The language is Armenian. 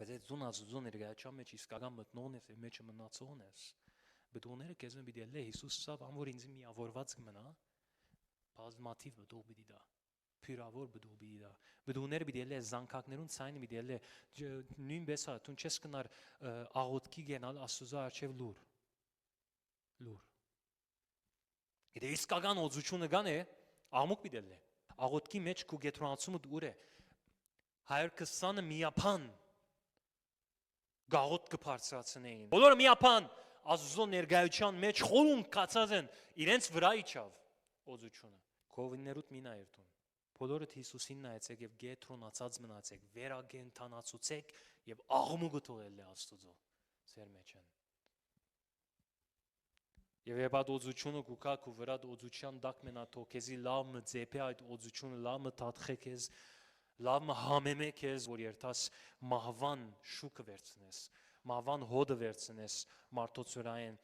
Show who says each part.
Speaker 1: Բայց այդ զունազուզուն ներգայացան մեջ իսկական մտնողն ես եւ մեջը մնացողն ես։ Բդուները քեզ պիտի լե Հիսուս սավ ամոր ինձ միավորված կմնա։ Բազմաթիվ բդու պիտի դա։ Փյուրավոր բդու պիտի դա։ Բդուները պիտի լե զանգակներուն ցայնը պիտի լե նույնպես հա դու չես կնար աղոթքի գնալ Աստծո արչեւ լուր։ Գիտե իսկական օծությունը կան է աղմուկ պիտի լե։ Աղոթքի մեջ քու գետրոնացումը ուր է 120-ը միապան գաղոտ կբարձրացնեին։ Բոլորը միապան Աստծո ներգայության մեջ խորուն կացած են իրենց վրա իջավ օծությունը։ Քովիներուտ մի նայերտուն։ Բոլորդ Հիսուսին նայեցեք եւ գետրոնացած մնացեք, վերագենթանացուցեք եւ աղմուկը թողել է Աստծո ձեր մեջ են։ Եվ երբ այդ օծությունը գուկա քու վրա օծության դակ մնա թոքեզի լավ մը ձեփե այդ օծությունը լավ մը թաթխե քեզ լավ մը համեմե քեզ որ երթաս մահվան շուկը վերցնես մահվան հոդը վերցնես մարդոց վրային